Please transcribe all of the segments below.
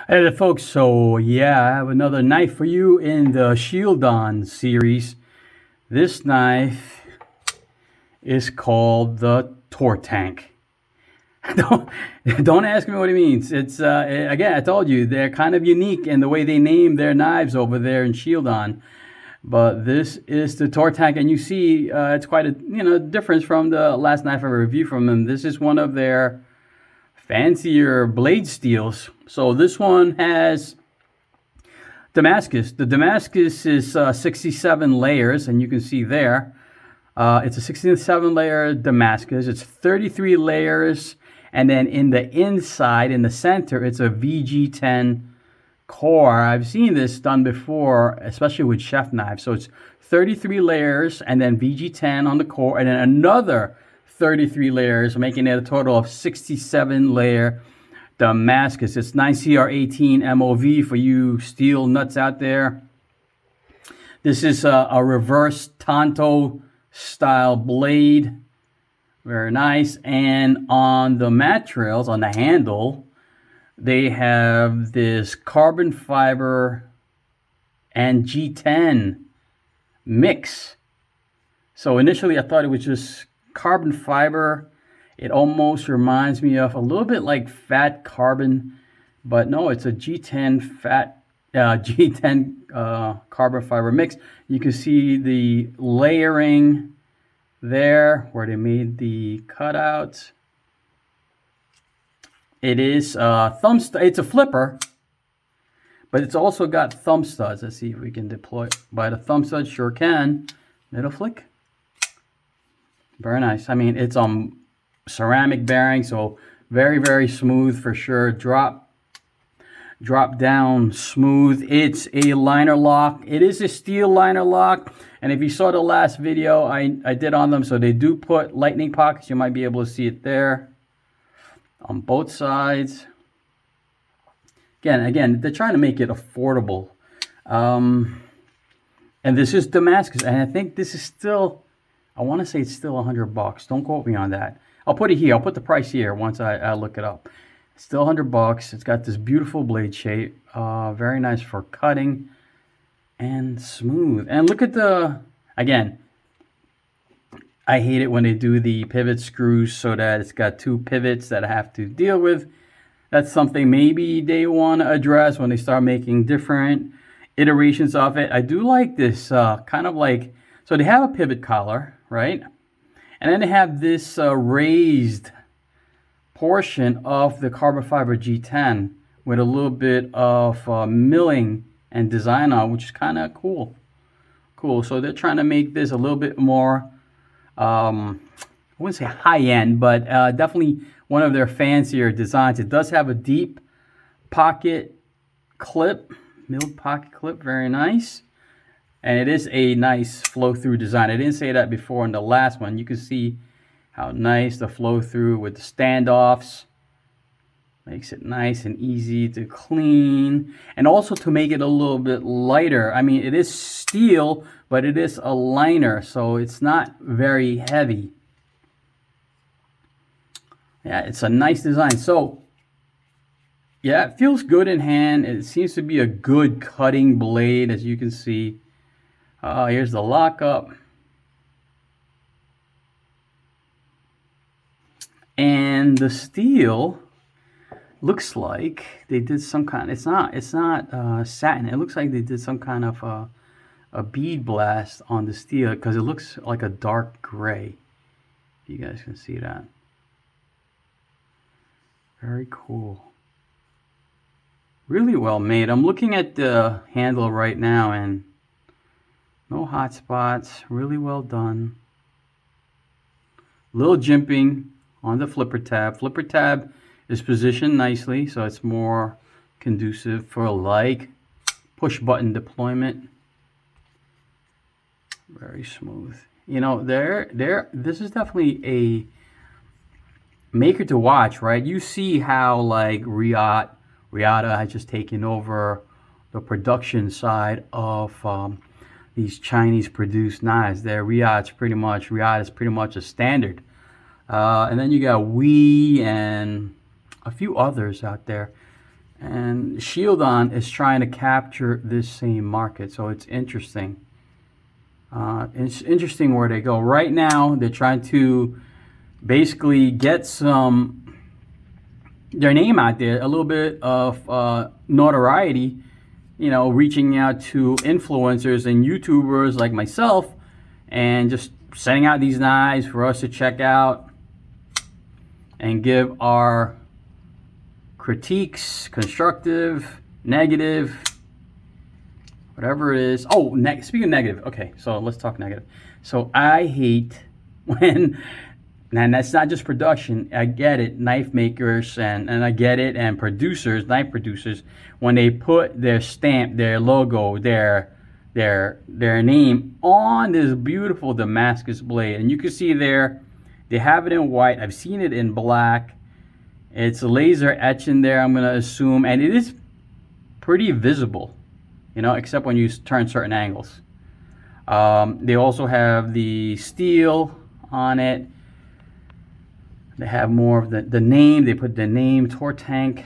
Hey there, folks. So, yeah, I have another knife for you in the SHIELDON series. This knife is called the Tortank. don't, don't ask me what it means. It's again, I told you they're kind of unique in the way they name their knives over there in SHIELDON. But this is the Tortank, and you see it's quite a difference from the last knife I reviewed from them. This is one of their fancier blade steels. So this one has Damascus. The Damascus is 67 layers, and you can see there. It's a 67 layer Damascus. It's 33 layers, and then in the inside, in the center, it's a VG10 core. I've seen this done before, especially with chef knives. So it's 33 layers, and then VG10 on the core, and then another 33 layers, making it a total of 67 layer Damascus. It's 9CR18 MOV for you steel nuts out there. This is a reverse Tanto style blade. Very nice. And on the mat trails, on the handle, they have this carbon fiber and G10 mix. So initially I thought it was just carbon fiber. It almost reminds me of a little bit like fat carbon, but no, it's a G10 carbon fiber mix. You can see the layering there where they made the cutouts. It is it's a flipper, but it's also got thumb studs. Let's see if we can deploy it by the thumb studs. Sure can. Middle flick. Very nice. I mean, it's ceramic bearing, so very, very smooth for sure. Drop down smooth. It's a liner lock. It is a steel liner lock, and if you saw the last video I did on them, so they do put lightning pockets. You might be able to see it there on both sides. Again, they're trying to make it affordable. And this is Damascus, and I think this is still, I want to say it's still $100. Don't quote me on that. I'll put it here. I'll put the price here once I look it up. It's still $100. It's got this beautiful blade shape. Very nice for cutting and smooth. And look at again, I hate it when they do the pivot screws so that it's got two pivots that I have to deal with. That's something maybe they want to address when they start making different iterations of it. I do like this kind of like, so they have a pivot collar, right? And then they have this raised portion of the carbon fiber G10 with a little bit of milling and design on, which is kind of cool. So they're trying to make this a little bit more, I wouldn't say high-end, but definitely one of their fancier designs. It does have a deep pocket clip, milled pocket clip, very nice. And it is a nice flow-through design. I didn't say that before in the last one. You can see how nice the flow-through with the standoffs. Makes it nice and easy to clean. And also to make it a little bit lighter. I mean, it is steel, but it is a liner, so it's not very heavy. Yeah, it's a nice design. So, yeah, it feels good in hand. It seems to be a good cutting blade, as you can see. Here's the lockup. And the steel looks like they did some kind, it's not satin. It looks like they did some kind of a bead blast on the steel because it looks like a dark gray. You guys can see that. Very cool. Really well made. I'm looking at the handle right now and no hot spots, really well done. Little jimping on the flipper tab. Flipper tab is positioned nicely, so it's more conducive for like push button deployment. Very smooth. You know, this is definitely a maker to watch, right? You see how like Riyadh has just taken over the production side of these Chinese produced knives. Riyadh is pretty much a standard. And then you got We and a few others out there. And SHIELDON is trying to capture this same market, so it's interesting. It's interesting where they go. Right now, they're trying to basically get their name out there, a little bit of notoriety, you know, reaching out to influencers and YouTubers like myself and just sending out these knives for us to check out and give our critiques, constructive, negative, whatever it is. Oh, speaking of negative, okay, so let's talk negative. So I hate when, and that's not just production, I get it, knife makers, and I get it, and producers, knife producers, when they put their stamp, their logo, their name on this beautiful Damascus blade. And you can see there, they have it in white. I've seen it in black. It's a laser etch in there, I'm going to assume, and it is pretty visible, you know, except when you turn certain angles. They also have the steel on it. They have more of the name. They put the name Tortank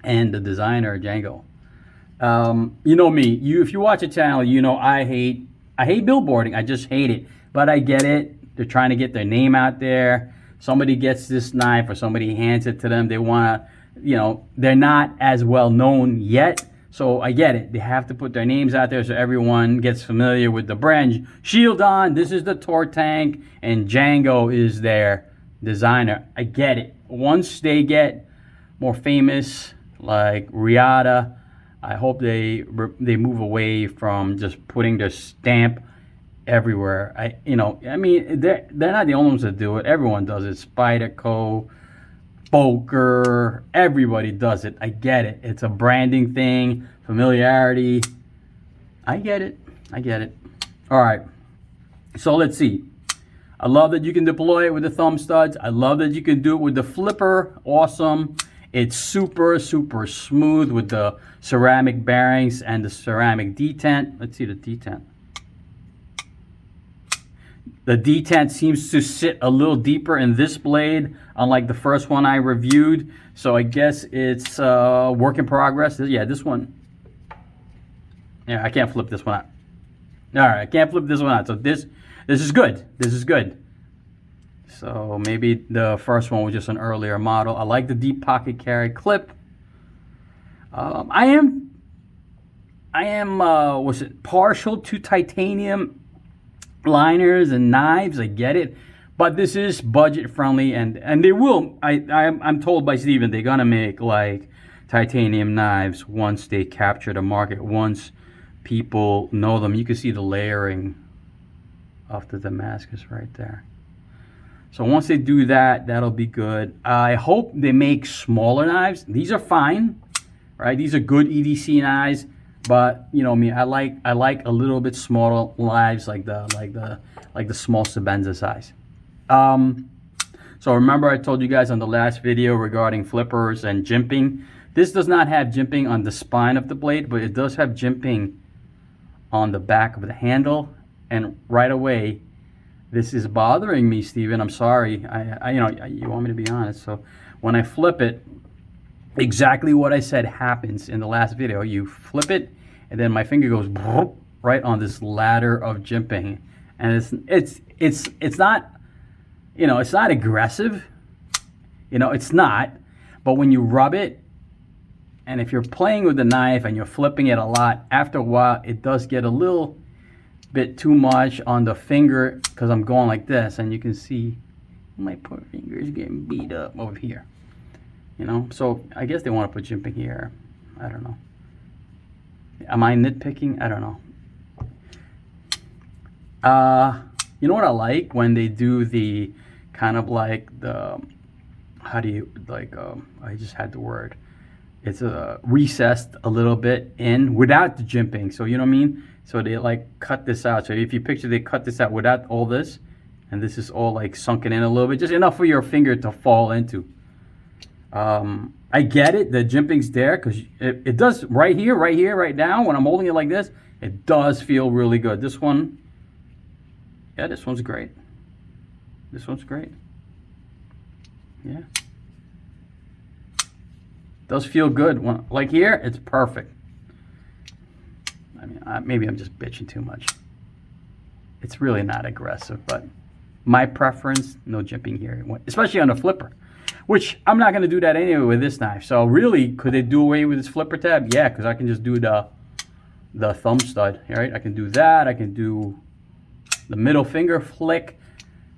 and the designer Django. You know me. If you watch a channel, you know I hate billboarding. I just hate it. But I get it. They're trying to get their name out there. Somebody gets this knife or somebody hands it to them. They want to, you know, they're not as well known yet. So I get it. They have to put their names out there so everyone gets familiar with the brand. SHIELDON, this is the Tortank, and Django is their designer. I get it. Once they get more famous, like Riata, I hope they move away from just putting their stamp everywhere. I mean, they're not the only ones that do it. Everyone does it. Spyderco, Boker, everybody does it. I get it. It's a branding thing, familiarity. I get it. I get it. All right. So let's see. I love that you can deploy it with the thumb studs. I love that you can do it with the flipper. Awesome. It's super, super smooth with the ceramic bearings and the ceramic detent. Let's see the detent. The detent seems to sit a little deeper in this blade, unlike the first one I reviewed. So I guess it's work in progress. Yeah, this one. Yeah, I can't flip this one out. All right, I can't flip this one out. So this is good. This is good. So maybe the first one was just an earlier model. I like the deep pocket carry clip. I am was it partial to titanium liners and knives. I get it, but this is budget friendly, and they will. I'm told by Steven they're gonna make like titanium knives once they capture the market, once people know them. You can see the layering of the Damascus right there. So once they do that, that'll be good. I hope they make smaller knives. These are fine, right? These are good EDC knives, but you know me, I like a little bit smaller knives, like the small Sebenza size. So remember I told you guys on the last video regarding flippers and jimping. This does not have jimping on the spine of the blade, but it does have jimping on the back of the handle. And right away, this is bothering me, Steven. I'm sorry. You know, you want me to be honest. So when I flip it, exactly what I said happens in the last video. You flip it, and then my finger goes right on this ladder of jimping, and it's not, you know, it's not aggressive. You know, it's not. But when you rub it, and if you're playing with the knife and you're flipping it a lot, after a while, it does get a little bit too much on the finger, because I'm going like this, and you can see my poor finger is getting beat up over here, you know. So I guess they want to put jimping here. I don't know. Am I nitpicking? I don't know. You know what I like? When they do the kind of like the, how do you, like, I just had the word. It's recessed a little bit in without the jimping. So you know what I mean? So they like cut this out. So if you picture, they cut this out without all this, and this is all like sunken in a little bit, just enough for your finger to fall into. I get it, the jimping's there, because it does right here, right now, when I'm holding it like this, it does feel really good. This one, yeah, this one's great. This one's great. Yeah. does feel good. Like here, it's perfect. I mean, maybe I'm just bitching too much. It's really not aggressive, but my preference, no jimping here, especially on a flipper, which I'm not going to do that anyway with this knife. So really, could they do away with this flipper tab? Yeah, because I can just do the thumb stud, right? I can do that. I can do the middle finger flick.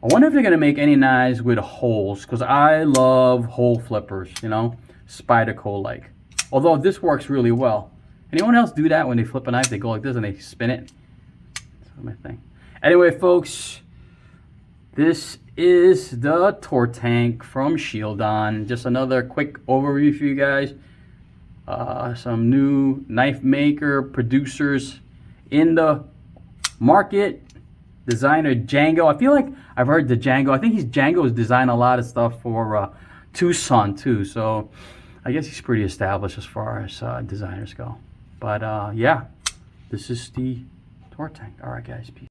I wonder if they're going to make any knives with holes, because I love hole flippers, you know, Spyderco like. Although this works really well. Anyone else do that when they flip a knife? They go like this and they spin it. That's my thing. Anyway, folks, this is the Tortank from SHIELDON. Just another quick overview for you guys. Some new knife maker producers in the market. Designer Django. I feel like I've heard the Django. I think Django's designed a lot of stuff for Tucson too. So I guess he's pretty established as far as designers go. But yeah, this is the Tortank. All right, guys. Peace.